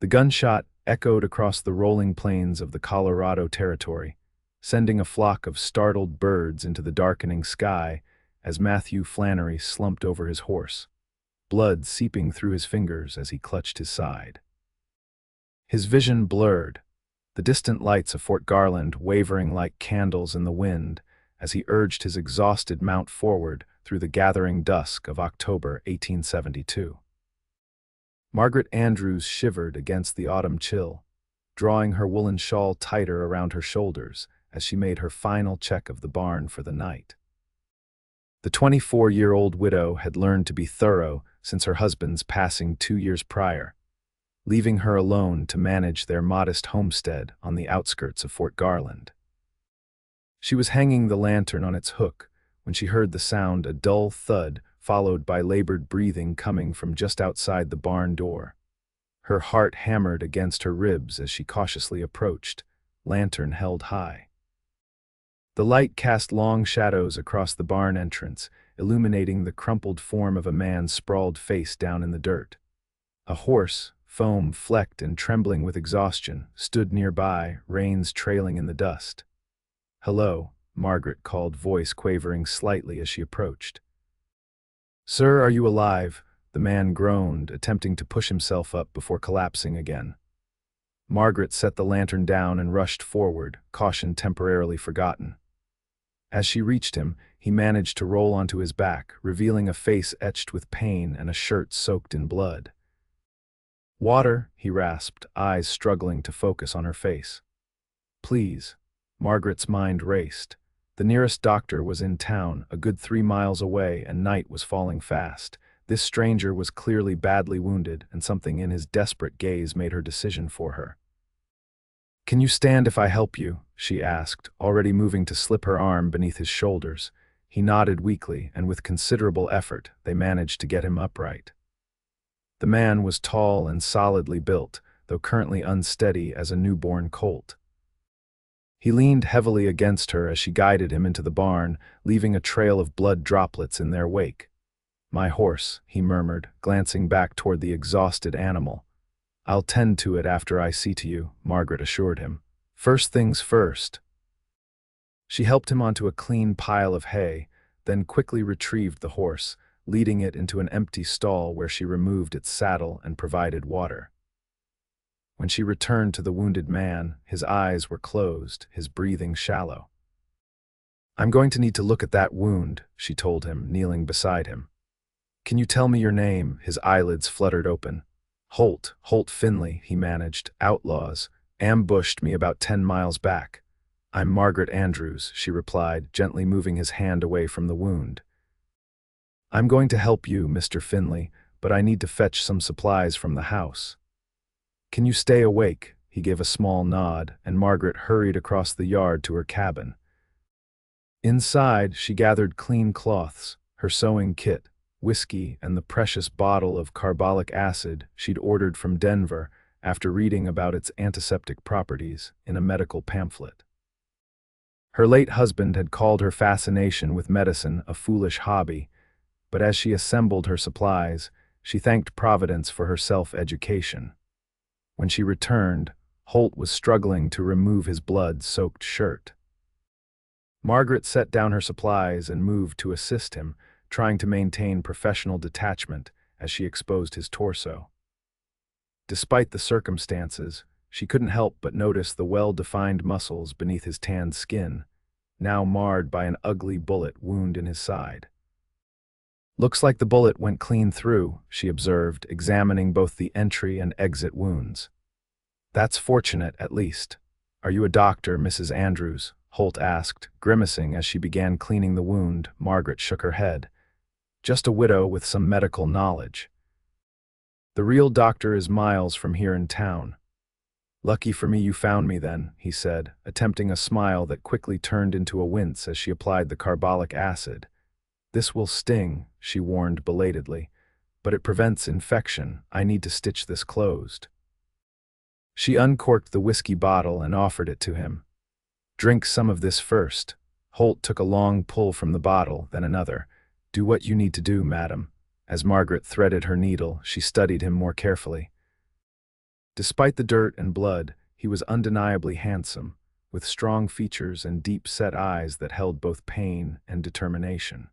The gunshot echoed across the rolling plains of the Colorado Territory, sending a flock of startled birds into the darkening sky as Matthew Flannery slumped over his horse, blood seeping through his fingers as he clutched his side. His vision blurred, the distant lights of Fort Garland wavering like candles in the wind as he urged his exhausted mount forward through the gathering dusk of October 1872. Margaret Andrews shivered against the autumn chill, drawing her woolen shawl tighter around her shoulders as she made her final check of the barn for the night. The 24-year-old widow had learned to be thorough since her husband's passing 2 years prior, leaving her alone to manage their modest homestead on the outskirts of Fort Garland. She was hanging the lantern on its hook when she heard the sound, a dull thud followed by labored breathing coming from just outside the barn door. Her heart hammered against her ribs as she cautiously approached, lantern held high. The light cast long shadows across the barn entrance, illuminating the crumpled form of a man sprawled face down in the dirt. A horse, foam-flecked and trembling with exhaustion, stood nearby, reins trailing in the dust. "Hello," Margaret called, voice quavering slightly as she approached. "Sir, are you alive?" the man groaned, attempting to push himself up before collapsing again. Margaret set the lantern down and rushed forward, caution temporarily forgotten. As she reached him, he managed to roll onto his back, revealing a face etched with pain and a shirt soaked in blood. "Water," he rasped, eyes struggling to focus on her face. "Please." Margaret's mind raced. The nearest doctor was in town, a good 3 miles away, and night was falling fast. This stranger was clearly badly wounded, and something in his desperate gaze made her decision for her. "Can you stand if I help you?" she asked, already moving to slip her arm beneath his shoulders. He nodded weakly, and with considerable effort, they managed to get him upright. The man was tall and solidly built, though currently unsteady as a newborn colt. He leaned heavily against her as she guided him into the barn, leaving a trail of blood droplets in their wake. "My horse," he murmured, glancing back toward the exhausted animal. "I'll tend to it after I see to you," Margaret assured him. "First things first." She helped him onto a clean pile of hay, then quickly retrieved the horse, leading it into an empty stall where she removed its saddle and provided water. When she returned to the wounded man, his eyes were closed, his breathing shallow. "I'm going to need to look at that wound," she told him, kneeling beside him. "Can you tell me your name?" His eyelids fluttered open. Holt Finley," he managed. "Outlaws ambushed me about 10 miles back." "I'm Margaret Andrews," she replied, gently moving his hand away from the wound. "I'm going to help you, Mr. Finley, but I need to fetch some supplies from the house." "Can you stay awake?" He gave a small nod, and Margaret hurried across the yard to her cabin. Inside, she gathered clean cloths, her sewing kit, whiskey, and the precious bottle of carbolic acid she'd ordered from Denver after reading about its antiseptic properties in a medical pamphlet. Her late husband had called her fascination with medicine a foolish hobby, but as she assembled her supplies, she thanked Providence for her self-education. When she returned, Holt was struggling to remove his blood-soaked shirt. Margaret set down her supplies and moved to assist him, trying to maintain professional detachment as she exposed his torso. Despite the circumstances, she couldn't help but notice the well-defined muscles beneath his tanned skin, now marred by an ugly bullet wound in his side. "Looks like the bullet went clean through," she observed, examining both the entry and exit wounds. "That's fortunate, at least. Are you a doctor, Mrs. Andrews?" Holt asked, grimacing as she began cleaning the wound. Margaret shook her head. "Just a widow with some medical knowledge." "The real doctor is miles from here in town." "Lucky for me you found me then," he said, attempting a smile that quickly turned into a wince as she applied the carbolic acid. "This will sting," she warned belatedly, "but it prevents infection. I need to stitch this closed." She uncorked the whiskey bottle and offered it to him. "Drink some of this first." Holt took a long pull from the bottle, then another. "Do what you need to do, madam." As Margaret threaded her needle, she studied him more carefully. Despite the dirt and blood, he was undeniably handsome, with strong features and deep-set eyes that held both pain and determination.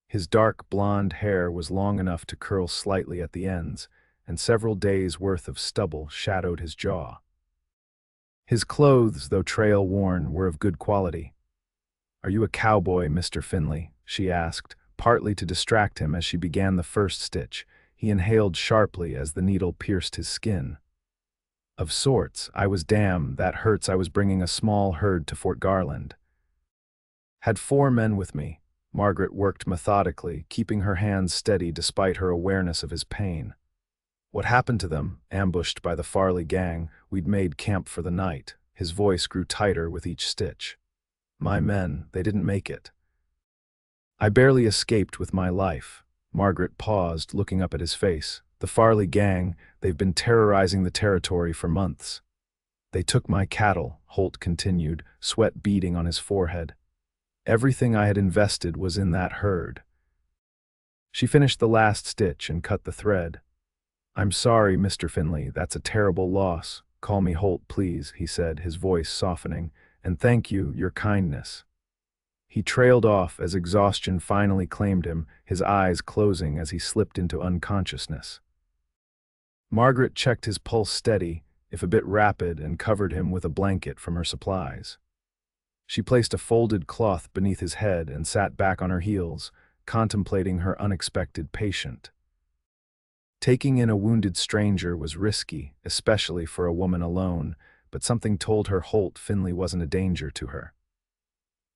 His dark blonde hair was long enough to curl slightly at the ends, and several days' worth of stubble shadowed his jaw. His clothes, though trail-worn, were of good quality. "Are you a cowboy, Mr. Finley?" she asked, partly to distract him as she began the first stitch. He inhaled sharply as the needle pierced his skin. "Of sorts. I was damn, that hurts. I was bringing a small herd to Fort Garland. Had 4 men with me." Margaret worked methodically, keeping her hands steady despite her awareness of his pain. "What happened to them? Ambushed by the Farley gang. We'd made camp for the night." His voice grew tighter with each stitch. "My men, they didn't make it. I barely escaped with my life." Margaret paused, looking up at his face. "The Farley gang, they've been terrorizing the territory for months. They took my cattle," Holt continued, sweat beading on his forehead. "Everything I had invested was in that herd." She finished the last stitch and cut the thread. "I'm sorry, Mr. Finley, that's a terrible loss. Call me Holt, please," he said, his voice softening. "And thank you, your kindness." He trailed off as exhaustion finally claimed him, his eyes closing as he slipped into unconsciousness. Margaret checked his pulse steady, if a bit rapid, and covered him with a blanket from her supplies. She placed a folded cloth beneath his head and sat back on her heels, contemplating her unexpected patient. Taking in a wounded stranger was risky, especially for a woman alone, but something told her Holt Finley wasn't a danger to her.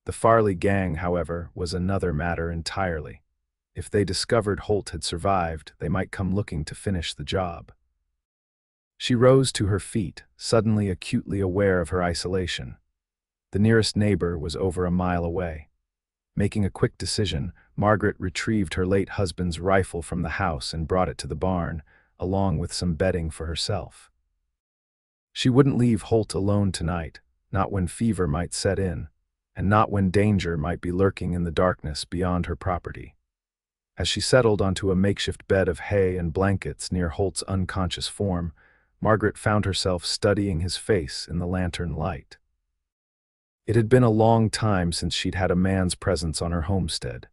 The Farley gang, however, was another matter entirely. If they discovered Holt had survived, they might come looking to finish the job. She rose to her feet, suddenly acutely aware of her isolation. The nearest neighbor was over a mile away. Making a quick decision, Margaret retrieved her late husband's rifle from the house and brought it to the barn, along with some bedding for herself. She wouldn't leave Holt alone tonight, not when fever might set in, and not when danger might be lurking in the darkness beyond her property. As she settled onto a makeshift bed of hay and blankets near Holt's unconscious form, Margaret found herself studying his face in the lantern light. It had been a long time since she'd had a man's presence on her homestead.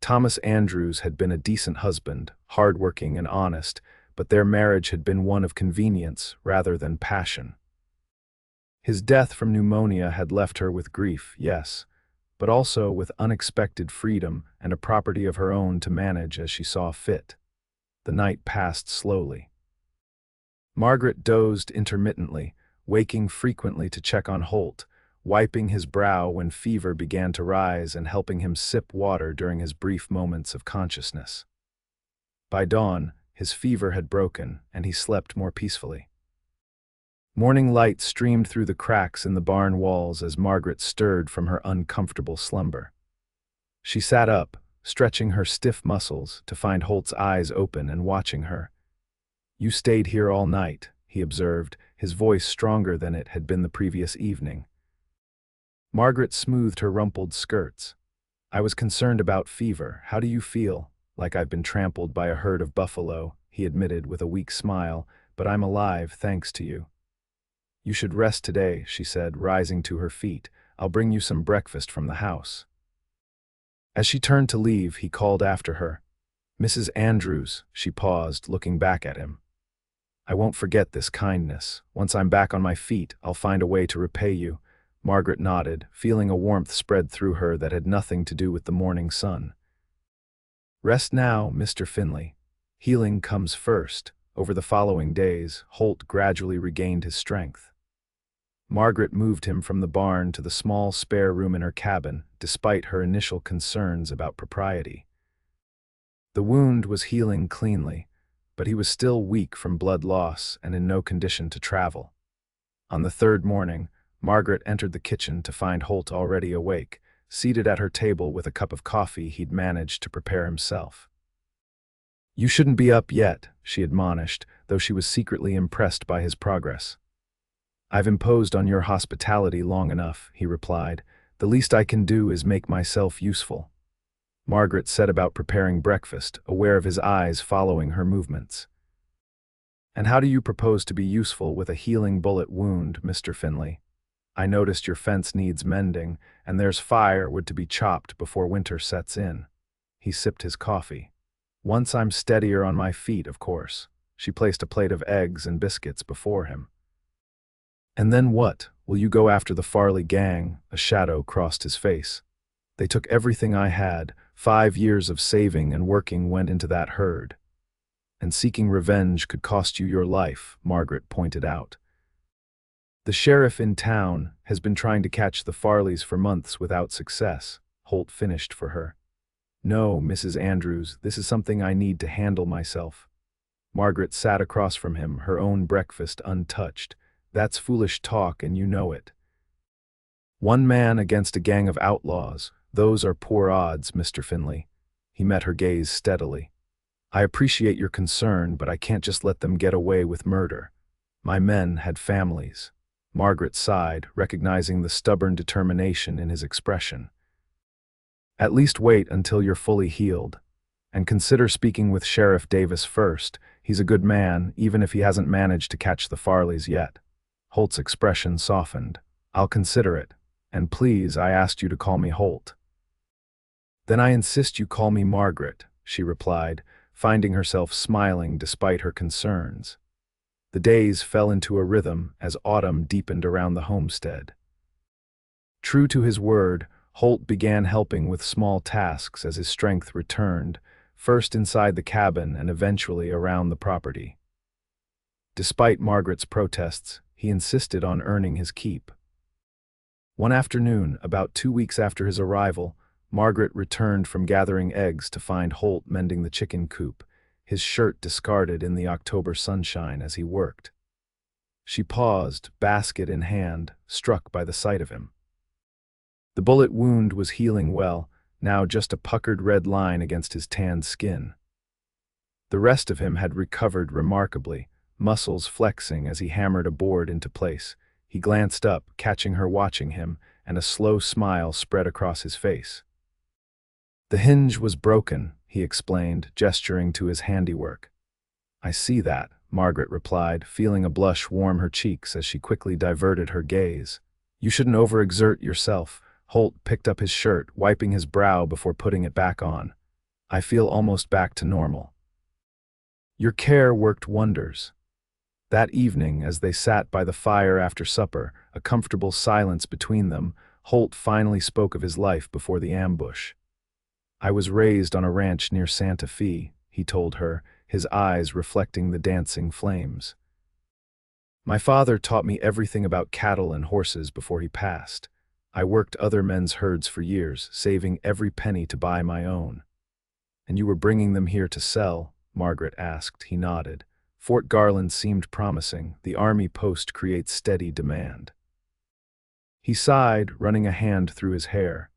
Thomas Andrews had been a decent husband, hardworking and honest, but their marriage had been one of convenience rather than passion. His death from pneumonia had left her with grief, yes, but also with unexpected freedom and a property of her own to manage as she saw fit. The night passed slowly. Margaret dozed intermittently, waking frequently to check on Holt, wiping his brow when fever began to rise and helping him sip water during his brief moments of consciousness. By dawn, his fever had broken, and he slept more peacefully. Morning light streamed through the cracks in the barn walls as Margaret stirred from her uncomfortable slumber. She sat up, stretching her stiff muscles, to find Holt's eyes open and watching her. "You stayed here all night," he observed, his voice stronger than it had been the previous evening. Margaret smoothed her rumpled skirts. "I was concerned about fever. How do you feel?" "Like I've been trampled by a herd of buffalo," he admitted with a weak smile, "but I'm alive thanks to you." "You should rest today," she said, rising to her feet. "I'll bring you some breakfast from the house." As she turned to leave, he called after her. "Mrs. Andrews," she paused, looking back at him. "I won't forget this kindness. Once I'm back on my feet, I'll find a way to repay you." Margaret nodded, feeling a warmth spread through her that had nothing to do with the morning sun. "Rest now, Mr. Finley. Healing comes first." Over the following days, Holt gradually regained his strength. Margaret moved him from the barn to the small spare room in her cabin, despite her initial concerns about propriety. The wound was healing cleanly, but he was still weak from blood loss and in no condition to travel. On the third morning, Margaret entered the kitchen to find Holt already awake, seated at her table with a cup of coffee he'd managed to prepare himself. "You shouldn't be up yet," she admonished, though she was secretly impressed by his progress. "I've imposed on your hospitality long enough," he replied. "The least I can do is make myself useful." Margaret set about preparing breakfast, aware of his eyes following her movements. And how do you propose to be useful with a healing bullet wound, Mr. Finley? I noticed your fence needs mending, and there's firewood to be chopped before winter sets in. He sipped his coffee. Once I'm steadier on my feet, of course. She placed a plate of eggs and biscuits before him. And then what? Will you go after the Farley gang? A shadow crossed his face. They took everything I had. 5 years of saving and working went into that herd. And seeking revenge could cost you your life, Margaret pointed out. The sheriff in town has been trying to catch the Farleys for months without success, Holt finished for her. No, Mrs. Andrews, this is something I need to handle myself. Margaret sat across from him, her own breakfast untouched. That's foolish talk, and you know it. One man against a gang of outlaws. Those are poor odds, Mr. Finley. He met her gaze steadily. I appreciate your concern, but I can't just let them get away with murder. My men had families. Margaret sighed, recognizing the stubborn determination in his expression. At least wait until you're fully healed. And consider speaking with Sheriff Davis first. He's a good man, even if he hasn't managed to catch the Farleys yet. Holt's expression softened. I'll consider it. And please, I asked you to call me Holt. Then I insist you call me Margaret, she replied, finding herself smiling despite her concerns. The days fell into a rhythm as autumn deepened around the homestead. True to his word, Holt began helping with small tasks as his strength returned, first inside the cabin and eventually around the property. Despite Margaret's protests, he insisted on earning his keep. One afternoon, about 2 weeks after his arrival, Margaret returned from gathering eggs to find Holt mending the chicken coop, his shirt discarded in the October sunshine as he worked. She paused, basket in hand, struck by the sight of him. The bullet wound was healing well, now just a puckered red line against his tanned skin. The rest of him had recovered remarkably, muscles flexing as he hammered a board into place. He glanced up, catching her watching him, and a slow smile spread across his face. The hinge was broken, he explained, gesturing to his handiwork. I see that, Margaret replied, feeling a blush warm her cheeks as she quickly diverted her gaze. You shouldn't overexert yourself. Holt picked up his shirt, wiping his brow before putting it back on. I feel almost back to normal. Your care worked wonders. That evening, as they sat by the fire after supper, a comfortable silence between them, Holt finally spoke of his life before the ambush. I was raised on a ranch near Santa Fe, he told her, his eyes reflecting the dancing flames. My father taught me everything about cattle and horses before he passed. I worked other men's herds for years, saving every penny to buy my own. And you were bringing them here to sell? Margaret asked. He nodded. Fort Garland seemed promising. The army post creates steady demand. He sighed, running a hand through his hair.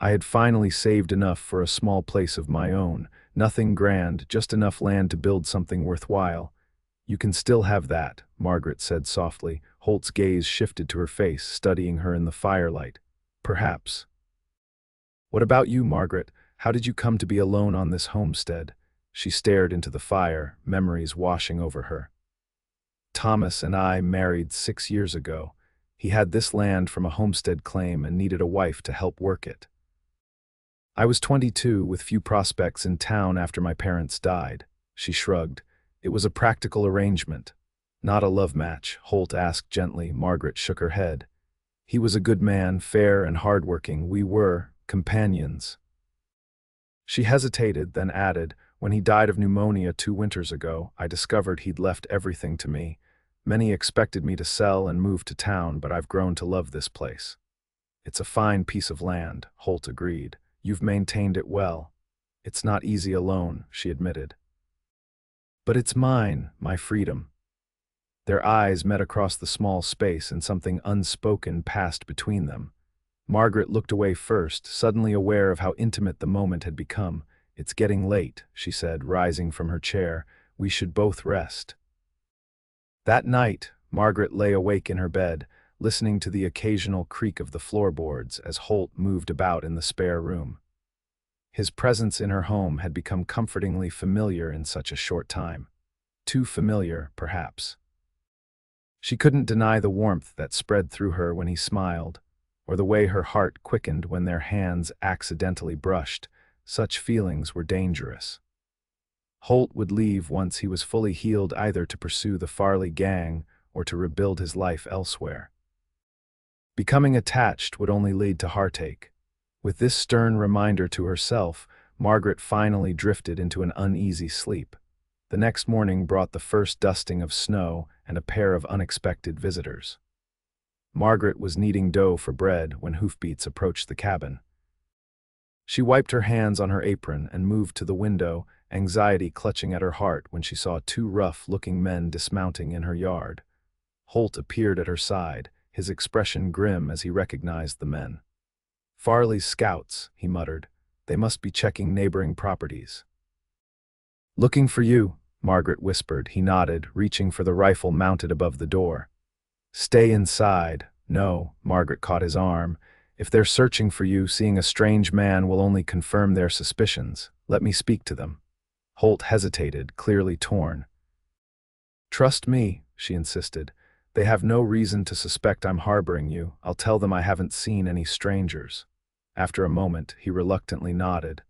I had finally saved enough for a small place of my own. Nothing grand, just enough land to build something worthwhile. You can still have that, Margaret said softly. Holt's gaze shifted to her face, studying her in the firelight. Perhaps. What about you, Margaret? How did you come to be alone on this homestead? She stared into the fire, memories washing over her. Thomas and I married 6 years ago. He had this land from a homestead claim and needed a wife to help work it. I was 22 with few prospects in town after my parents died. She shrugged. It was a practical arrangement. Not a love match, Holt asked gently. Margaret shook her head. He was a good man, fair and hardworking. We were companions. She hesitated, then added, when he died of pneumonia 2 winters ago, I discovered he'd left everything to me. Many expected me to sell and move to town, but I've grown to love this place. It's a fine piece of land, Holt agreed. You've maintained it well. It's not easy alone, she admitted. But it's mine, my freedom. Their eyes met across the small space and something unspoken passed between them. Margaret looked away first, suddenly aware of how intimate the moment had become. It's getting late, she said, rising from her chair. We should both rest. That night, Margaret lay awake in her bed, listening to the occasional creak of the floorboards as Holt moved about in the spare room. His presence in her home had become comfortingly familiar in such a short time. Too familiar, perhaps. She couldn't deny the warmth that spread through her when he smiled, or the way her heart quickened when their hands accidentally brushed. Such feelings were dangerous. Holt would leave once he was fully healed, either to pursue the Farley gang or to rebuild his life elsewhere. Becoming attached would only lead to heartache. With this stern reminder to herself, Margaret finally drifted into an uneasy sleep. The next morning brought the first dusting of snow and a pair of unexpected visitors. Margaret was kneading dough for bread when hoofbeats approached the cabin. She wiped her hands on her apron and moved to the window, anxiety clutching at her heart when she saw two rough-looking men dismounting in her yard. Holt appeared at her side, his expression grim as he recognized the men. "Farley's scouts," he muttered. "They must be checking neighboring properties." "Looking for you," Margaret whispered. He nodded, reaching for the rifle mounted above the door. "Stay inside." "No," Margaret caught his arm. "If they're searching for you, seeing a strange man will only confirm their suspicions. Let me speak to them." Holt hesitated, clearly torn. "Trust me," she insisted. "They have no reason to suspect I'm harboring you. I'll tell them I haven't seen any strangers." After a moment, he reluctantly nodded.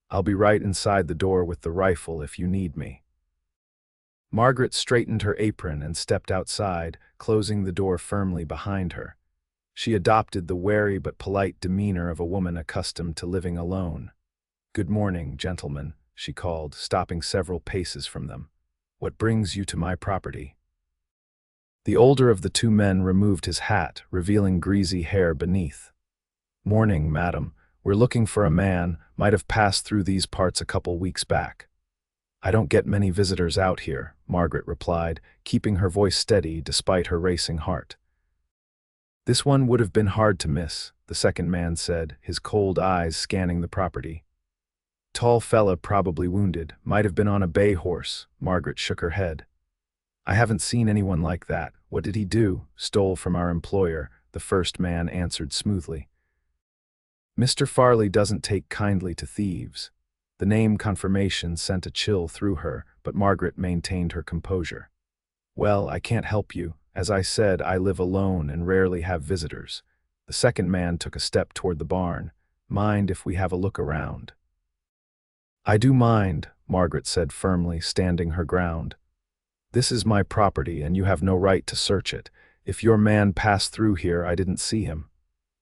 "I'll be right inside the door with the rifle if you need me." Margaret straightened her apron and stepped outside, closing the door firmly behind her. She adopted the wary but polite demeanor of a woman accustomed to living alone. "Good morning, gentlemen," she called, stopping several paces from them. "What brings you to my property?" The older of the two men removed his hat, revealing greasy hair beneath. "Morning, madam. We're looking for a man, might have passed through these parts a couple weeks back." "I don't get many visitors out here," Margaret replied, keeping her voice steady despite her racing heart. "This one would have been hard to miss," the second man said, his cold eyes scanning the property. "Tall fella, probably wounded, might have been on a bay horse." Margaret shook her head. "I haven't seen anyone like that. What did he do?" "Stole from our employer," the first man answered smoothly. "Mr. Farley doesn't take kindly to thieves." The name confirmation sent a chill through her, but Margaret maintained her composure. "Well, I can't help you. As I said, I live alone and rarely have visitors." The second man took a step toward the barn. "Mind if we have a look around?" "I do mind," Margaret said firmly, standing her ground. "This is my property and you have no right to search it. If your man passed through here, I didn't see him.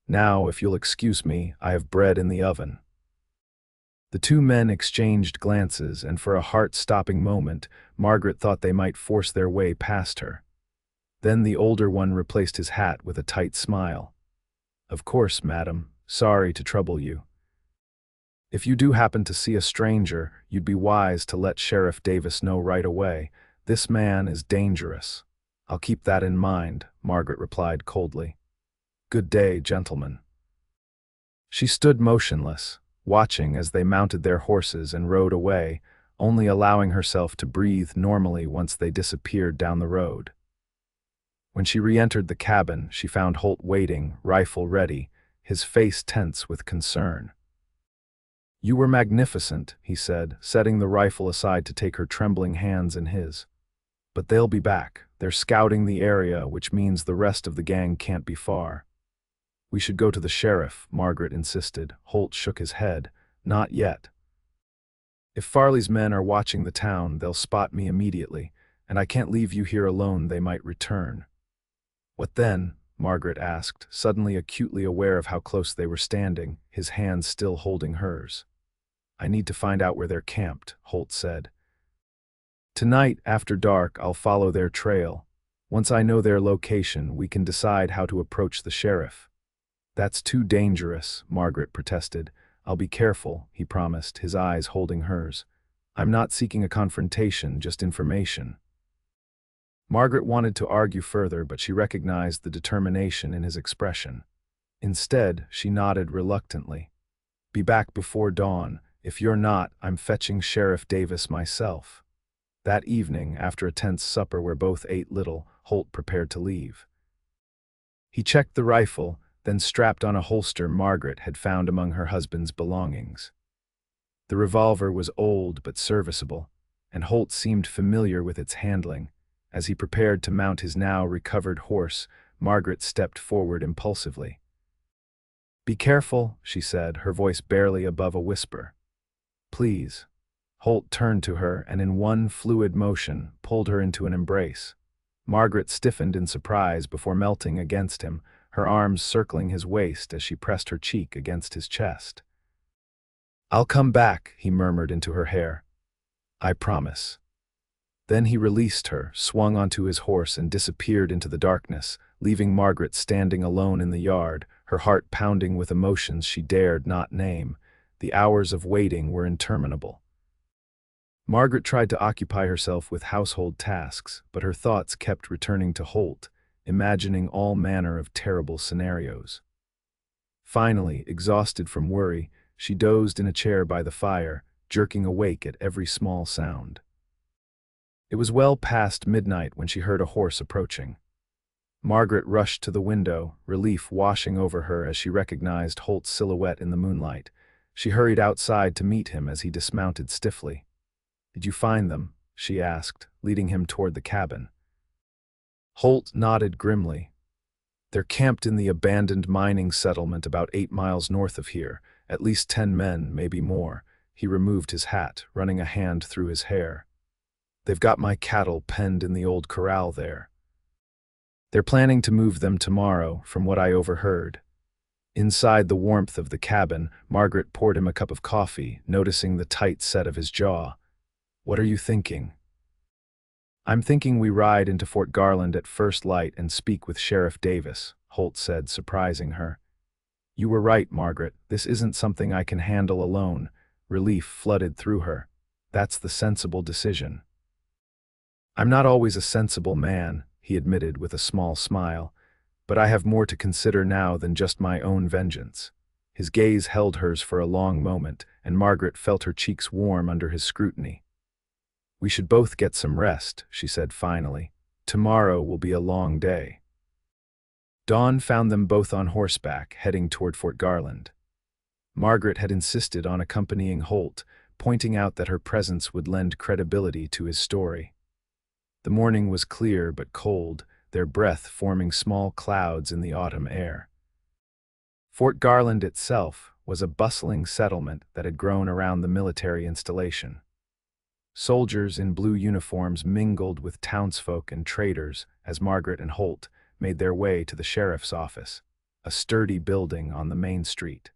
Now, if you'll excuse me, I have bread in the oven." The two men exchanged glances, and for a heart-stopping moment, Margaret thought they might force their way past her. Then the older one replaced his hat with a tight smile. "Of course, madam. Sorry to trouble you. If you do happen to see a stranger, you'd be wise to let Sheriff Davis know right away. This man is dangerous." "I'll keep that in mind," Margaret replied coldly. "Good day, gentlemen." She stood motionless, watching as they mounted their horses and rode away, only allowing herself to breathe normally once they disappeared down the road. When she re-entered the cabin, she found Holt waiting, rifle ready, his face tense with concern. "You were magnificent," he said, setting the rifle aside to take her trembling hands in his. "But they'll be back. They're scouting the area, which means the rest of the gang can't be far." "We should go to the sheriff," Margaret insisted. Holt shook his head. "Not yet. If Farley's men are watching the town, they'll spot me immediately, and I can't leave you here alone. They might return." "What then?" Margaret asked, suddenly acutely aware of how close they were standing, his hands still holding hers. "I need to find out where they're camped," Holt said. "Tonight, after dark, I'll follow their trail. Once I know their location, we can decide how to approach the sheriff." "That's too dangerous," Margaret protested. "I'll be careful," he promised, his eyes holding hers. "I'm not seeking a confrontation, just information." Margaret wanted to argue further, but she recognized the determination in his expression. Instead, she nodded reluctantly. "Be back before dawn. If you're not, I'm fetching Sheriff Davis myself." That evening, after a tense supper where both ate little, Holt prepared to leave. He checked the rifle, then strapped on a holster Margaret had found among her husband's belongings. The revolver was old but serviceable, and Holt seemed familiar with its handling. As he prepared to mount his now recovered horse, Margaret stepped forward impulsively. "Be careful," she said, her voice barely above a whisper. "Please." Holt turned to her and in one fluid motion pulled her into an embrace. Margaret stiffened in surprise before melting against him, her arms circling his waist as she pressed her cheek against his chest. "I'll come back," he murmured into her hair. "I promise." Then he released her, swung onto his horse and disappeared into the darkness, leaving Margaret standing alone in the yard, her heart pounding with emotions she dared not name. The hours of waiting were interminable. Margaret tried to occupy herself with household tasks, but her thoughts kept returning to Holt, imagining all manner of terrible scenarios. Finally, exhausted from worry, she dozed in a chair by the fire, jerking awake at every small sound. It was well past midnight when she heard a horse approaching. Margaret rushed to the window, relief washing over her as she recognized Holt's silhouette in the moonlight. She hurried outside to meet him as he dismounted stiffly. "Did you find them?" she asked, leading him toward the cabin. Holt nodded grimly. "They're camped in the abandoned mining settlement about 8 miles north of here, at least 10 men, maybe more." He removed his hat, running a hand through his hair. "They've got my cattle penned in the old corral there. They're planning to move them tomorrow, from what I overheard." Inside the warmth of the cabin, Margaret poured him a cup of coffee, noticing the tight set of his jaw. "What are you thinking?" "I'm thinking we ride into Fort Garland at first light and speak with Sheriff Davis," Holt said, surprising her. "You were right, Margaret. This isn't something I can handle alone." Relief flooded through her. "That's the sensible decision." "I'm not always a sensible man," he admitted with a small smile, "but I have more to consider now than just my own vengeance." His gaze held hers for a long moment, and Margaret felt her cheeks warm under his scrutiny. "We should both get some rest," she said finally. "Tomorrow will be a long day." Dawn found them both on horseback, heading toward Fort Garland. Margaret had insisted on accompanying Holt, pointing out that her presence would lend credibility to his story. The morning was clear but cold, their breath forming small clouds in the autumn air. Fort Garland itself was a bustling settlement that had grown around the military installation. Soldiers in blue uniforms mingled with townsfolk and traders as Margaret and Holt made their way to the sheriff's office, a sturdy building on the main street.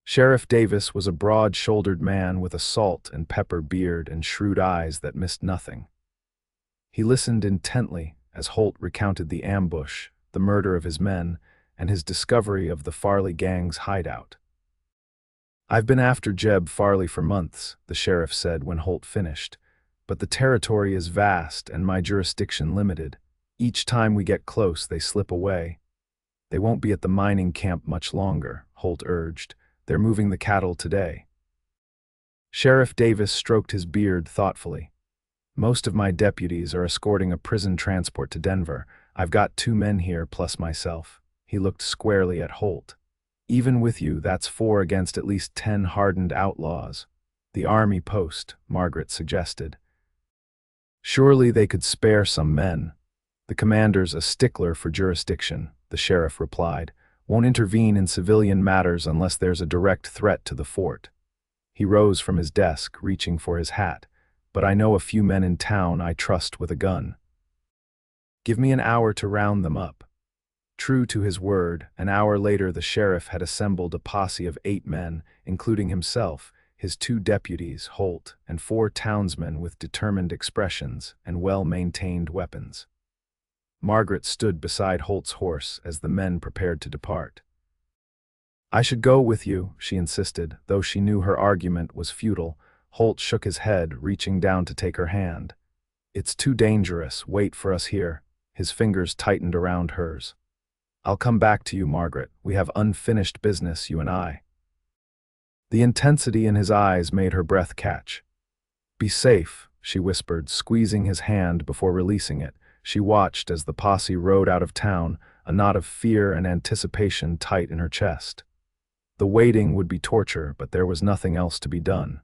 Sheriff Davis was a broad-shouldered man with a salt and pepper beard and shrewd eyes that missed nothing. He listened intently as Holt recounted the ambush, the murder of his men, and his discovery of the Farley gang's hideout. "I've been after Jeb Farley for months," the sheriff said when Holt finished, "but the territory is vast and my jurisdiction limited. Each time we get close, they slip away." "They won't be at the mining camp much longer," Holt urged. "They're moving the cattle today." Sheriff Davis stroked his beard thoughtfully. "Most of my deputies are escorting a prison transport to Denver. I've got 2 men here plus myself." He looked squarely at Holt. "Even with you, that's 4 against at least 10 hardened outlaws." "The army post," Margaret suggested. "Surely they could spare some men." "The commander's a stickler for jurisdiction," the sheriff replied. "Won't intervene in civilian matters unless there's a direct threat to the fort." He rose from his desk, reaching for his hat. "But I know a few men in town I trust with a gun." "Give me an hour to round them up." True to his word, an hour later the sheriff had assembled a posse of 8 men, including himself, his 2 deputies, Holt, and 4 townsmen with determined expressions and well-maintained weapons. Margaret stood beside Holt's horse as the men prepared to depart. "I should go with you," she insisted, though she knew her argument was futile. Holt shook his head, reaching down to take her hand. "It's too dangerous. Wait for us here." His fingers tightened around hers. "I'll come back to you, Margaret. We have unfinished business, you and I." The intensity in his eyes made her breath catch. "Be safe," she whispered, squeezing his hand before releasing it. She watched as the posse rode out of town, a knot of fear and anticipation tight in her chest. The waiting would be torture, but there was nothing else to be done.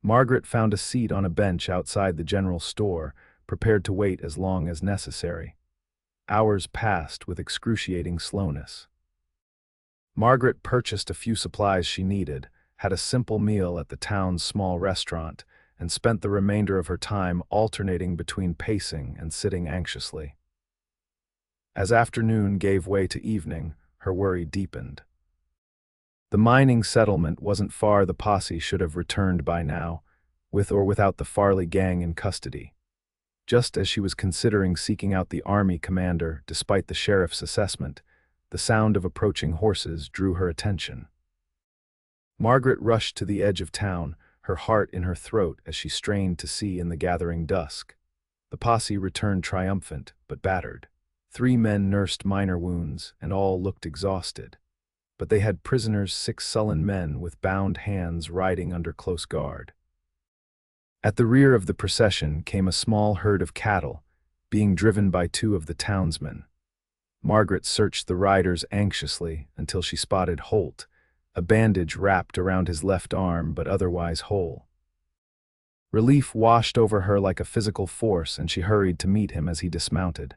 Margaret found a seat on a bench outside the general store, prepared to wait as long as necessary. Hours passed with excruciating slowness. Margaret purchased a few supplies she needed, had a simple meal at the town's small restaurant, and spent the remainder of her time alternating between pacing and sitting anxiously. As afternoon gave way to evening, her worry deepened. The mining settlement wasn't far. The posse should have returned by now, with or without the Farley gang in custody. Just as she was considering seeking out the army commander despite the sheriff's assessment, the sound of approaching horses drew her attention. Margaret rushed to the edge of town, her heart in her throat as she strained to see in the gathering dusk. The posse returned triumphant, but battered. 3 men nursed minor wounds, and all looked exhausted. But they had prisoners 6 sullen men with bound hands riding under close guard. At the rear of the procession came a small herd of cattle, being driven by 2 of the townsmen. Margaret searched the riders anxiously until she spotted Holt, a bandage wrapped around his left arm but otherwise whole. Relief washed over her like a physical force, and she hurried to meet him as he dismounted.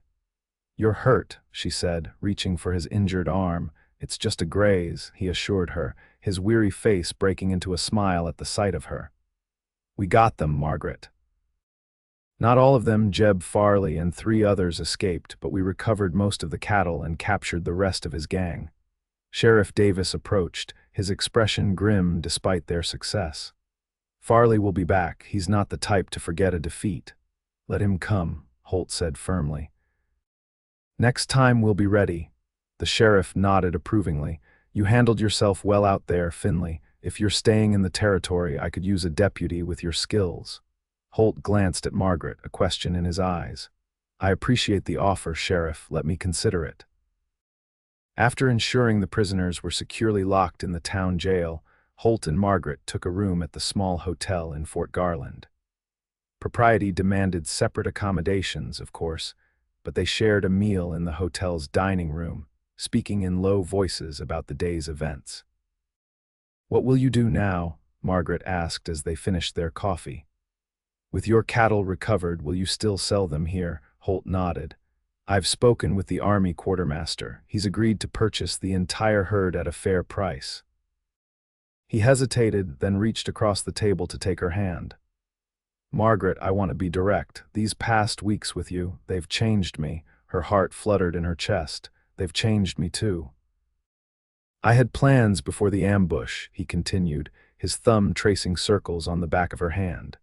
"You're hurt," she said, reaching for his injured arm. "It's just a graze," he assured her, his weary face breaking into a smile at the sight of her. "We got them, Margaret." "Not all of them. Jeb Farley and 3 others escaped, but we recovered most of the cattle and captured the rest of his gang." Sheriff Davis approached, his expression grim despite their success. "Farley will be back. He's not the type to forget a defeat." "Let him come," Holt said firmly. "Next time we'll be ready." The sheriff nodded approvingly. "You handled yourself well out there, Finley. If you're staying in the territory, I could use a deputy with your skills." Holt glanced at Margaret, a question in his eyes. "I appreciate the offer, Sheriff. Let me consider it." After ensuring the prisoners were securely locked in the town jail, Holt and Margaret took a room at the small hotel in Fort Garland. Propriety demanded separate accommodations, of course, but they shared a meal in the hotel's dining room, speaking in low voices about the day's events. "What will you do now?" Margaret asked as they finished their coffee. "With your cattle recovered, will you still sell them here?" Holt nodded. "I've spoken with the army quartermaster. He's agreed to purchase the entire herd at a fair price." He hesitated, then reached across the table to take her hand. "Margaret, I want to be direct. These past weeks with you, they've changed me." Her heart fluttered in her chest. "They've changed me too." "I had plans before the ambush," he continued, his thumb tracing circles on the back of her hand.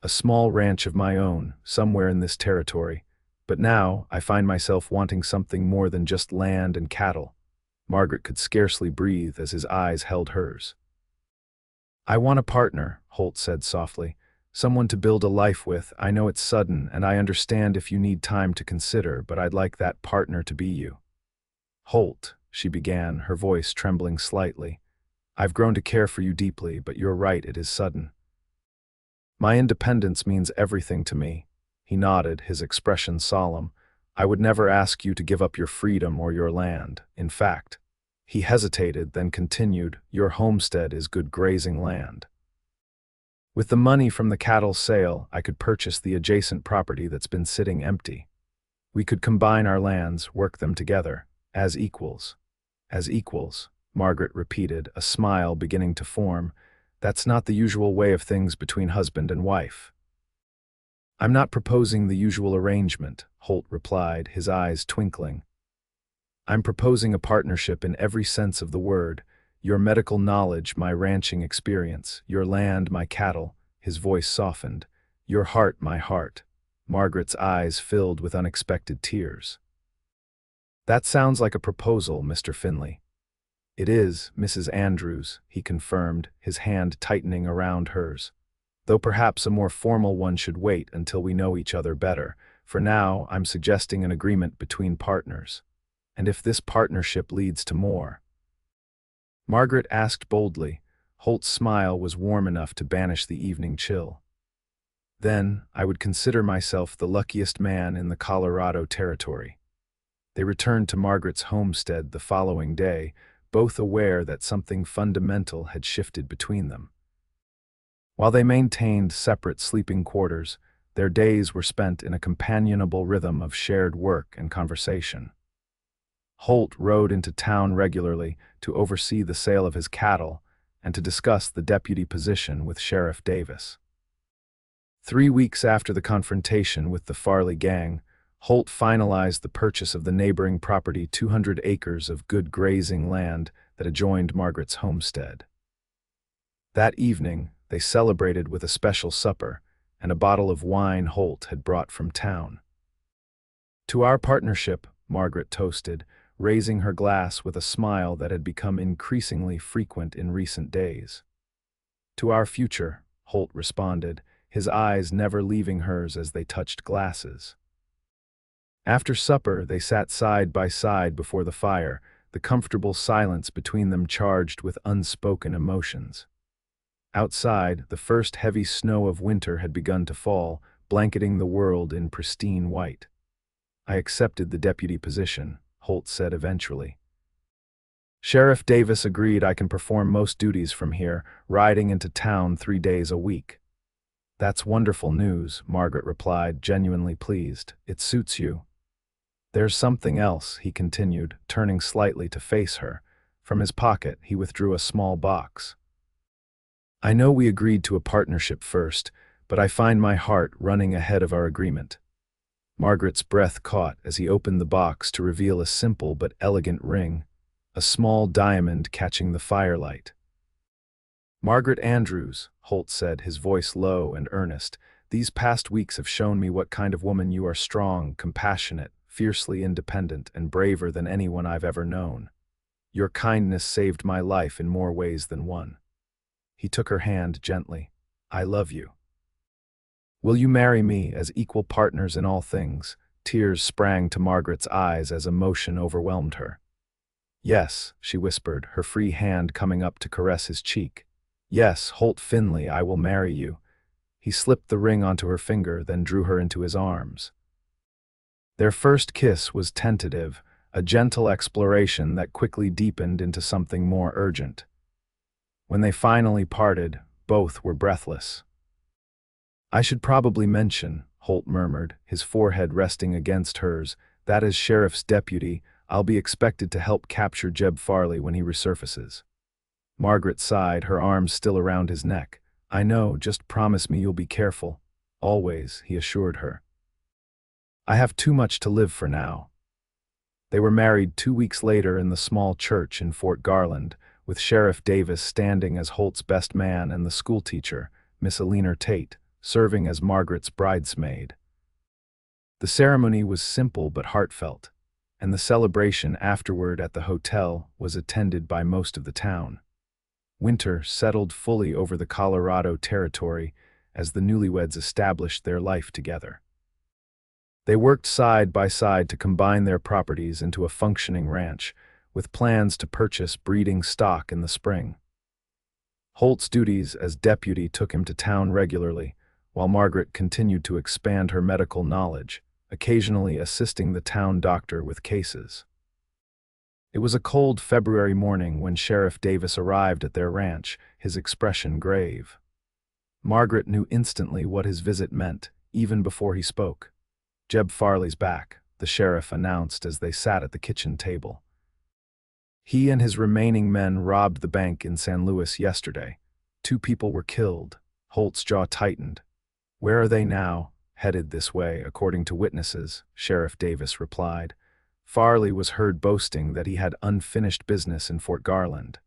"A small ranch of my own, somewhere in this territory. But now, I find myself wanting something more than just land and cattle." Margaret could scarcely breathe as his eyes held hers. "I want a partner," Holt said softly. "Someone to build a life with. I know it's sudden, and I understand if you need time to consider, but I'd like that partner to be you." "Holt," she began, her voice trembling slightly. "I've grown to care for you deeply, but you're right, it is sudden. My independence means everything to me." He nodded, his expression solemn. "I would never ask you to give up your freedom or your land. In fact," he hesitated, then continued, "your homestead is good grazing land. With the money from the cattle sale, I could purchase the adjacent property that's been sitting empty. We could combine our lands, work them together, as equals." "As equals," Margaret repeated, a smile beginning to form. "That's not the usual way of things between husband and wife." "I'm not proposing the usual arrangement," Holt replied, his eyes twinkling. "I'm proposing a partnership in every sense of the word. Your medical knowledge, my ranching experience. Your land, my cattle." His voice softened. "Your heart, my heart." Margaret's eyes filled with unexpected tears. "That sounds like a proposal, Mr. Finley." "It is, Mrs. Andrews," he confirmed, his hand tightening around hers. "Though perhaps a more formal one should wait until we know each other better. For now, I'm suggesting an agreement between partners. And if this partnership leads to more?" Margaret asked boldly. Holt's smile was warm enough to banish the evening chill. "Then, I would consider myself the luckiest man in the Colorado territory." They returned to Margaret's homestead the following day, both aware that something fundamental had shifted between them. While they maintained separate sleeping quarters, their days were spent in a companionable rhythm of shared work and conversation. Holt rode into town regularly to oversee the sale of his cattle and to discuss the deputy position with Sheriff Davis. 3 weeks after the confrontation with the Farley gang, Holt finalized the purchase of the neighboring property 200 acres of good grazing land that adjoined Margaret's homestead. That evening, they celebrated with a special supper and a bottle of wine Holt had brought from town. "To our partnership," Margaret toasted, raising her glass with a smile that had become increasingly frequent in recent days. "To our future," Holt responded, his eyes never leaving hers as they touched glasses. After supper, they sat side by side before the fire, the comfortable silence between them charged with unspoken emotions. Outside, the first heavy snow of winter had begun to fall, blanketing the world in pristine white. "I accepted the deputy position," Holt said eventually. "Sheriff Davis agreed I can perform most duties from here, riding into town 3 days a week." "That's wonderful news," Margaret replied, genuinely pleased. "It suits you." "There's something else," he continued, turning slightly to face her. From his pocket, he withdrew a small box. "I know we agreed to a partnership first, but I find my heart running ahead of our agreement." Margaret's breath caught as he opened the box to reveal a simple but elegant ring, a small diamond catching the firelight. "Margaret Andrews," Holt said, his voice low and earnest, "these past weeks have shown me what kind of woman you are: strong, compassionate, fiercely independent, and braver than anyone I've ever known. Your kindness saved my life in more ways than one." He took her hand gently. "I love you. Will you marry me as equal partners in all things?" Tears sprang to Margaret's eyes as emotion overwhelmed her. "Yes," she whispered, her free hand coming up to caress his cheek. "Yes, Holt Finley, I will marry you." He slipped the ring onto her finger, then drew her into his arms. Their first kiss was tentative, a gentle exploration that quickly deepened into something more urgent. When they finally parted, both were breathless. "I should probably mention," Holt murmured, his forehead resting against hers, "that as sheriff's deputy, I'll be expected to help capture Jeb Farley when he resurfaces." Margaret sighed, her arms still around his neck. "I know, just promise me you'll be careful." "Always," he assured her. "I have too much to live for now." They were married 2 weeks later in the small church in Fort Garland, with Sheriff Davis standing as Holt's best man and the schoolteacher, Miss Eleanor Tate, serving as Margaret's bridesmaid. The ceremony was simple but heartfelt, and the celebration afterward at the hotel was attended by most of the town. Winter settled fully over the Colorado territory as the newlyweds established their life together. They worked side by side to combine their properties into a functioning ranch, with plans to purchase breeding stock in the spring. Holt's duties as deputy took him to town regularly, while Margaret continued to expand her medical knowledge, occasionally assisting the town doctor with cases. It was a cold February morning when Sheriff Davis arrived at their ranch, his expression grave. Margaret knew instantly what his visit meant, even before he spoke. "Jeb Farley's back," the sheriff announced as they sat at the kitchen table. "He and his remaining men robbed the bank in San Luis yesterday. 2 people were killed." Holt's jaw tightened. "Where are they now?" "Headed this way, according to witnesses," Sheriff Davis replied. Farley was heard boasting that he had unfinished business in Fort Garland.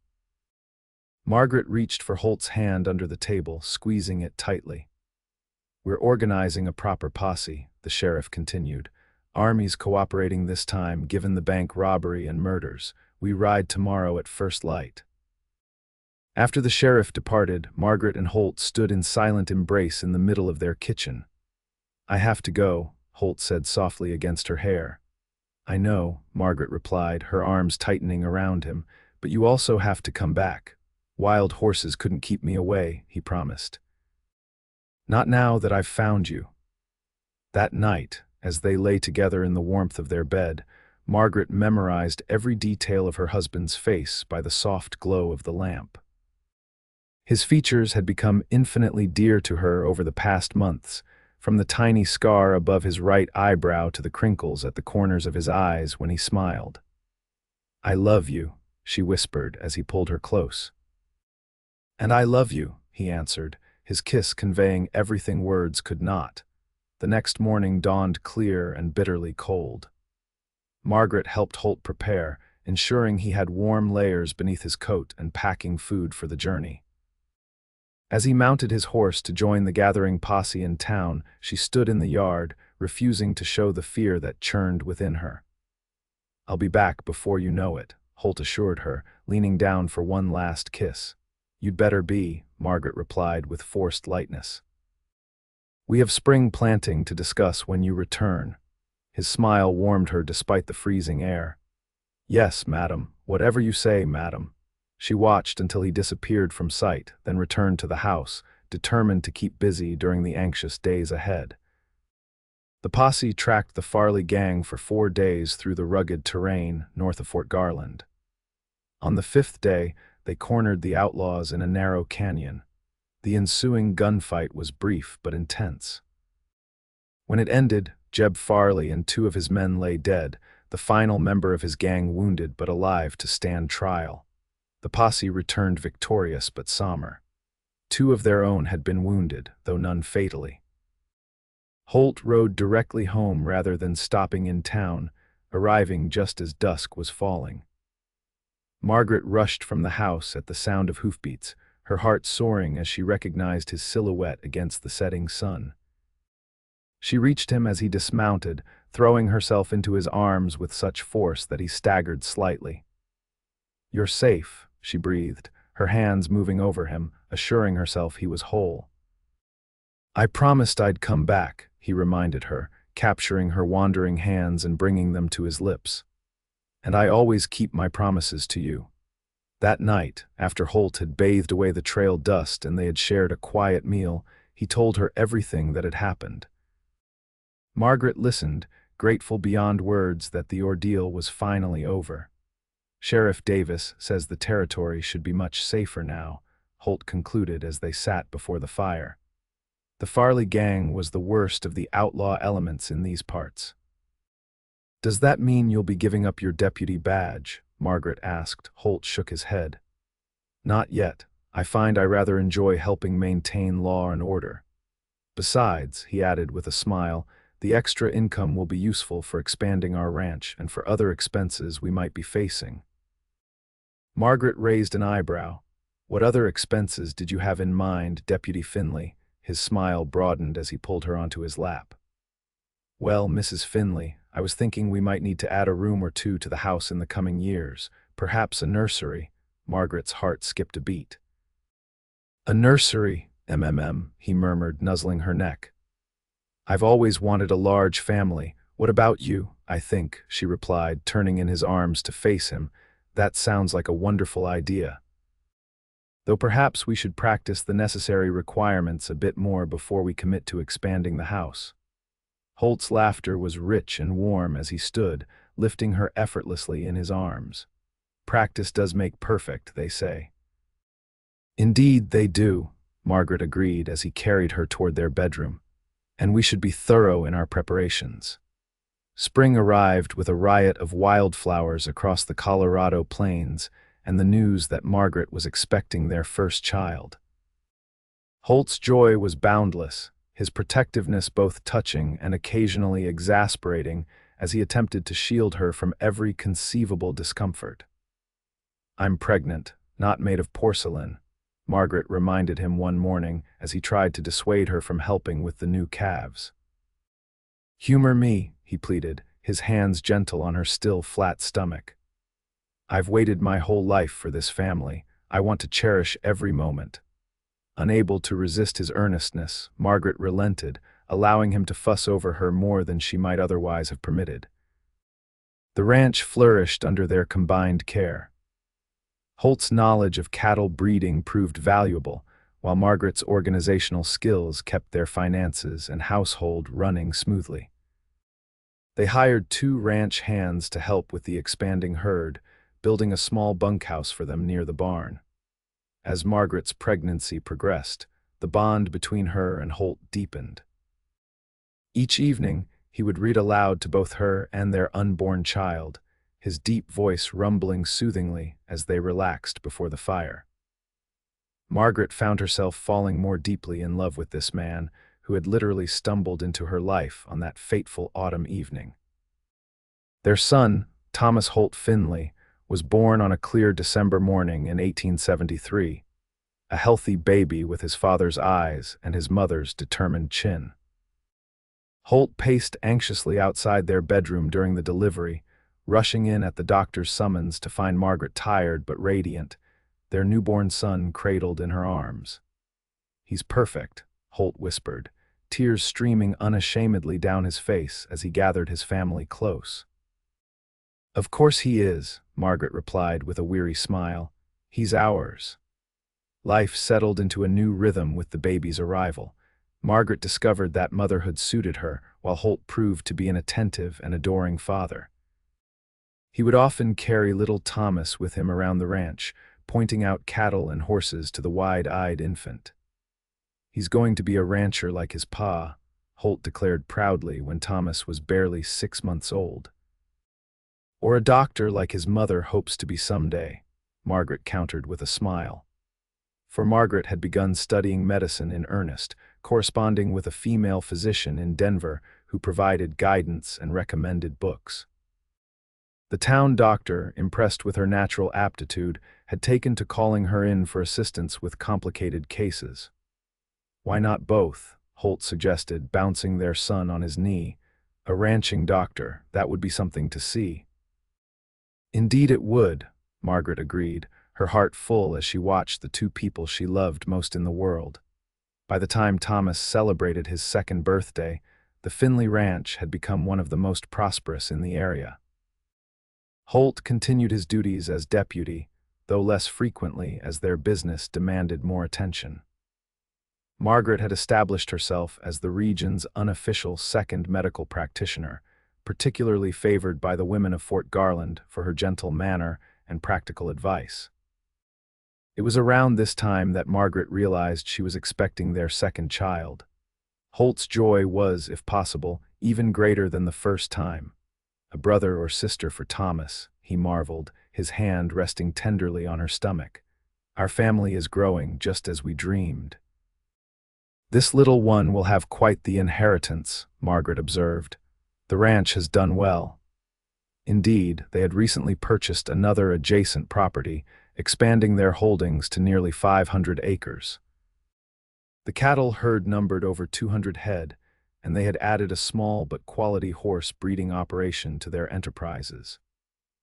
Margaret reached for Holt's hand under the table, squeezing it tightly. "We're organizing a proper posse," the sheriff continued. "Armies cooperating this time, given the bank robbery and murders. We ride tomorrow at first light." After the sheriff departed, Margaret and Holt stood in silent embrace in the middle of their kitchen. "I have to go," Holt said softly against her hair. "I know," Margaret replied, her arms tightening around him, "but you also have to come back. Wild horses couldn't keep me away," he promised. "Not now that I've found you." That night, as they lay together in the warmth of their bed, Margaret memorized every detail of her husband's face by the soft glow of the lamp. His features had become infinitely dear to her over the past months, from the tiny scar above his right eyebrow to the crinkles at the corners of his eyes when he smiled. "I love you," she whispered as he pulled her close. "And I love you," he answered, his kiss conveying everything words could not. The next morning dawned clear and bitterly cold. Margaret helped Holt prepare, ensuring he had warm layers beneath his coat and packing food for the journey. As he mounted his horse to join the gathering posse in town, she stood in the yard, refusing to show the fear that churned within her. "I'll be back before you know it," Holt assured her, leaning down for one last kiss. "You'd better be," Margaret replied with forced lightness. "We have spring planting to discuss when you return." His smile warmed her despite the freezing air. "Yes, madam, whatever you say, madam." She watched until he disappeared from sight, then returned to the house, determined to keep busy during the anxious days ahead. The posse tracked the Farley gang for 4 days through the rugged terrain north of Fort Garland. On the 5th day, they cornered the outlaws in a narrow canyon. The ensuing gunfight was brief but intense. When it ended, Jeb Farley and 2 of his men lay dead, the final member of his gang wounded but alive to stand trial. The posse returned victorious but somber. 2 of their own had been wounded, though none fatally. Holt rode directly home rather than stopping in town, arriving just as dusk was falling. Margaret rushed from the house at the sound of hoofbeats, her heart soaring as she recognized his silhouette against the setting sun. She reached him as he dismounted, throwing herself into his arms with such force that he staggered slightly. "You're safe," she breathed, her hands moving over him, assuring herself he was whole. "I promised I'd come back," he reminded her, capturing her wandering hands and bringing them to his lips. "And I always keep my promises to you." That night, after Holt had bathed away the trail dust and they had shared a quiet meal, he told her everything that had happened. Margaret listened, grateful beyond words that the ordeal was finally over. "Sheriff Davis says the territory should be much safer now," Holt concluded as they sat before the fire. The Farley gang was the worst of the outlaw elements in these parts. "Does that mean you'll be giving up your deputy badge?" Margaret asked. Holt shook his head. "Not yet. I find I rather enjoy helping maintain law and order. Besides," he added with a smile, "the extra income will be useful for expanding our ranch and for other expenses we might be facing." Margaret raised an eyebrow. "What other expenses did you have in mind, Deputy Finley?" His smile broadened as he pulled her onto his lap. "Well, Mrs. Finley, I was thinking we might need to add a room or 2 to the house in the coming years, perhaps a nursery." Margaret's heart skipped a beat. "A nursery, he murmured, nuzzling her neck. "I've always wanted a large family. What about you?" "I think," she replied, turning in his arms to face him, "that sounds like a wonderful idea. Though perhaps we should practice the necessary requirements a bit more before we commit to expanding the house." Holt's laughter was rich and warm as he stood, lifting her effortlessly in his arms. "Practice does make perfect, they say." "Indeed they do," Margaret agreed as he carried her toward their bedroom. "And we should be thorough in our preparations." Spring arrived with a riot of wildflowers across the Colorado plains and the news that Margaret was expecting their first child. Holt's joy was boundless, his protectiveness both touching and occasionally exasperating as he attempted to shield her from every conceivable discomfort. "I'm pregnant, not made of porcelain," Margaret reminded him one morning as he tried to dissuade her from helping with the new calves. "Humor me," he pleaded, his hands gentle on her still flat stomach. "I've waited my whole life for this family. I want to cherish every moment." Unable to resist his earnestness, Margaret relented, allowing him to fuss over her more than she might otherwise have permitted. The ranch flourished under their combined care. Holt's knowledge of cattle breeding proved valuable, while Margaret's organizational skills kept their finances and household running smoothly. They hired 2 ranch hands to help with the expanding herd, building a small bunkhouse for them near the barn. As Margaret's pregnancy progressed, the bond between her and Holt deepened. Each evening, he would read aloud to both her and their unborn child, his deep voice rumbling soothingly as they relaxed before the fire. Margaret found herself falling more deeply in love with this man, who had literally stumbled into her life on that fateful autumn evening. Their son, Thomas Holt Finley, was born on a clear December morning in 1873, a healthy baby with his father's eyes and his mother's determined chin. Holt paced anxiously outside their bedroom during the delivery, rushing in at the doctor's summons to find Margaret tired but radiant, their newborn son cradled in her arms. "He's perfect," Holt whispered, tears streaming unashamedly down his face as he gathered his family close. "Of course he is," Margaret replied with a weary smile. "He's ours." Life settled into a new rhythm with the baby's arrival. Margaret discovered that motherhood suited her, while Holt proved to be an attentive and adoring father. He would often carry little Thomas with him around the ranch, pointing out cattle and horses to the wide-eyed infant. "He's going to be a rancher like his pa," Holt declared proudly when Thomas was barely 6 months old. "Or a doctor like his mother hopes to be someday," Margaret countered with a smile. For Margaret had begun studying medicine in earnest, corresponding with a female physician in Denver who provided guidance and recommended books. The town doctor, impressed with her natural aptitude, had taken to calling her in for assistance with complicated cases. "Why not both?" Holt suggested, bouncing their son on his knee. "A ranching doctor, that would be something to see." "Indeed it would," Margaret agreed, her heart full as she watched the two people she loved most in the world. By the time Thomas celebrated his 2nd birthday, the Finley Ranch had become one of the most prosperous in the area. Holt continued his duties as deputy, though less frequently as their business demanded more attention. Margaret had established herself as the region's unofficial 2nd medical practitioner, particularly favored by the women of Fort Garland for her gentle manner and practical advice. It was around this time that Margaret realized she was expecting their 2nd child. Holt's joy was, if possible, even greater than the first time. A brother or sister for Thomas, he marveled, his hand resting tenderly on her stomach. "Our family is growing just as we dreamed." "This little one will have quite the inheritance," Margaret observed. "The ranch has done well." Indeed, they had recently purchased another adjacent property, expanding their holdings to nearly 500 acres. The cattle herd numbered over 200 head, and they had added a small but quality horse breeding operation to their enterprises.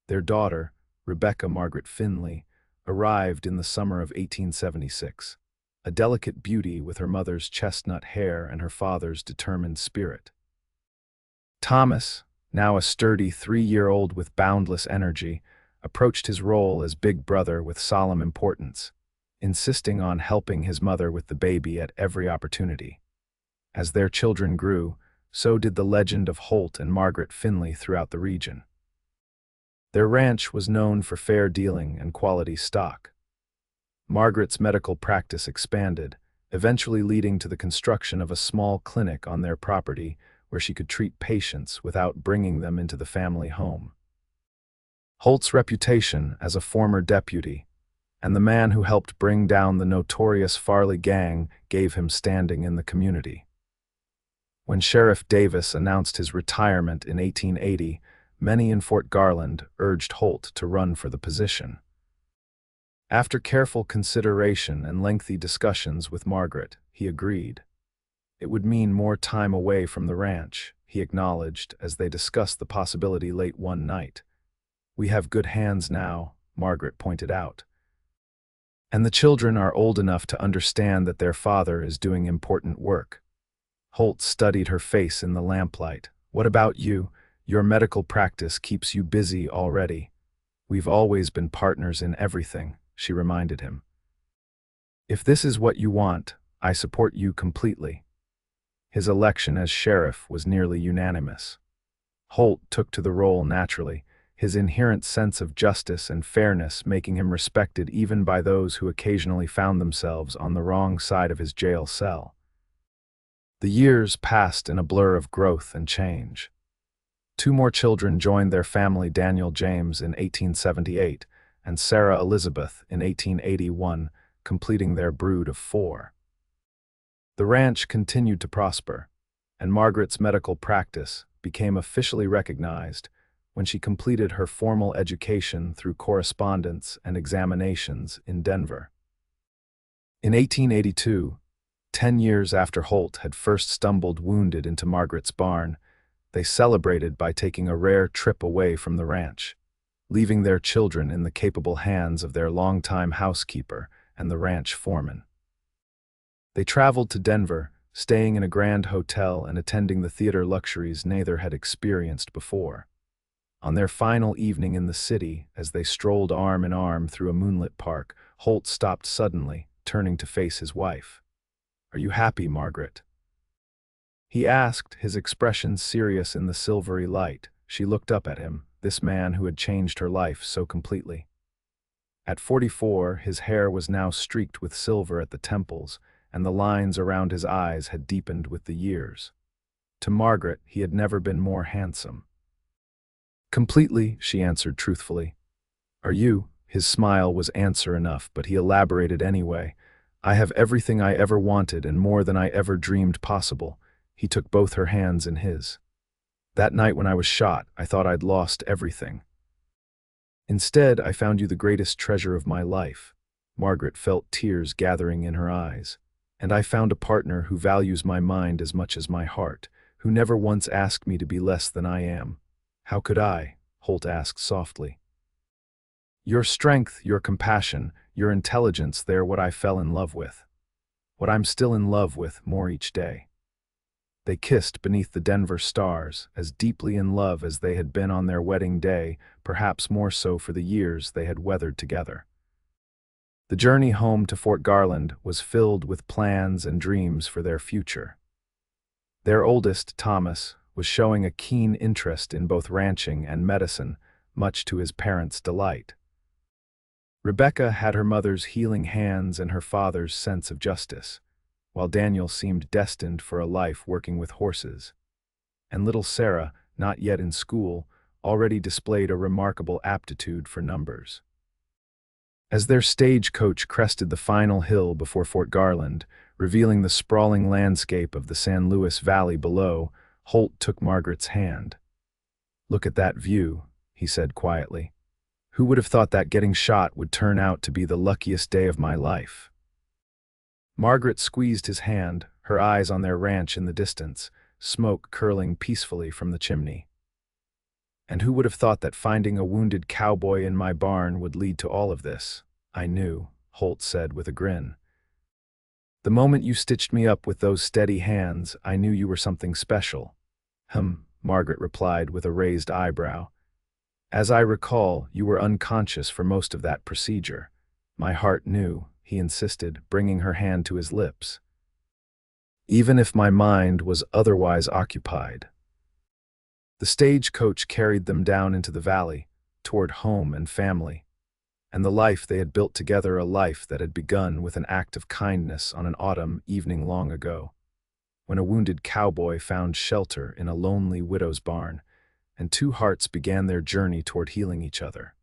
Their daughter, Rebecca Margaret Finley, arrived in the summer of 1876, a delicate beauty with her mother's chestnut hair and her father's determined spirit. Thomas, now a sturdy 3-year-old with boundless energy, approached his role as big brother with solemn importance, insisting on helping his mother with the baby at every opportunity. As their children grew, so did the legend of Holt and Margaret Finley throughout the region. Their ranch was known for fair dealing and quality stock. Margaret's medical practice expanded, eventually leading to the construction of a small clinic on their property where she could treat patients without bringing them into the family home. Holt's reputation as a former deputy, and the man who helped bring down the notorious Farley gang, gave him standing in the community. When Sheriff Davis announced his retirement in 1880, many in Fort Garland urged Holt to run for the position. After careful consideration and lengthy discussions with Margaret, he agreed. It would mean more time away from the ranch, he acknowledged as they discussed the possibility late one night. "We have good hands now," Margaret pointed out. "And the children are old enough to understand that their father is doing important work." Holt studied her face in the lamplight. "What about you? Your medical practice keeps you busy already." "We've always been partners in everything," she reminded him. "If this is what you want, I support you completely." His election as sheriff was nearly unanimous. Holt took to the role naturally, his inherent sense of justice and fairness making him respected even by those who occasionally found themselves on the wrong side of his jail cell. The years passed in a blur of growth and change. 2 more children joined their family, Daniel James in 1878 and Sarah Elizabeth in 1881, completing their brood of 4. The ranch continued to prosper, and Margaret's medical practice became officially recognized when she completed her formal education through correspondence and examinations in Denver. In 1882, 10 years after Holt had first stumbled wounded into Margaret's barn, they celebrated by taking a rare trip away from the ranch, leaving their children in the capable hands of their longtime housekeeper and the ranch foreman. They traveled to Denver, staying in a grand hotel and attending the theater luxuries neither had experienced before. On their final evening in the city, as they strolled arm in arm through a moonlit park, Holt stopped suddenly, turning to face his wife. "Are you happy, Margaret?" he asked, his expression serious in the silvery light. She looked up at him, this man who had changed her life so completely. At 44, his hair was now streaked with silver at the temples, and the lines around his eyes had deepened with the years. To Margaret, he had never been more handsome. "Completely," she answered truthfully. "Are you?" His smile was answer enough, but he elaborated anyway. "I have everything I ever wanted and more than I ever dreamed possible." He took both her hands in his. "That night when I was shot, I thought I'd lost everything. Instead, I found you the greatest treasure of my life." Margaret felt tears gathering in her eyes. "And I found a partner who values my mind as much as my heart, who never once asked me to be less than I am." "How could I?" Holt asked softly. "Your strength, your compassion, your intelligence, they're what I fell in love with. What I'm still in love with more each day." They kissed beneath the Denver stars, as deeply in love as they had been on their wedding day, perhaps more so for the years they had weathered together. The journey home to Fort Garland was filled with plans and dreams for their future. Their oldest, Thomas, was showing a keen interest in both ranching and medicine, much to his parents' delight. Rebecca had her mother's healing hands and her father's sense of justice, while Daniel seemed destined for a life working with horses. And little Sarah, not yet in school, already displayed a remarkable aptitude for numbers. As their stagecoach crested the final hill before Fort Garland, revealing the sprawling landscape of the San Luis Valley below, Holt took Margaret's hand. "Look at that view," he said quietly. "Who would have thought that getting shot would turn out to be the luckiest day of my life?" Margaret squeezed his hand, her eyes on their ranch in the distance, smoke curling peacefully from the chimney. "And who would have thought that finding a wounded cowboy in my barn would lead to all of this?" "I knew," Holt said with a grin. "The moment you stitched me up with those steady hands, I knew you were something special." Margaret replied with a raised eyebrow. "As I recall, you were unconscious for most of that procedure." "My heart knew," he insisted, bringing her hand to his lips. "Even if my mind was otherwise occupied." The stagecoach carried them down into the valley, toward home and family, and the life they had built together, a life that had begun with an act of kindness on an autumn evening long ago, when a wounded cowboy found shelter in a lonely widow's barn, and 2 hearts began their journey toward healing each other.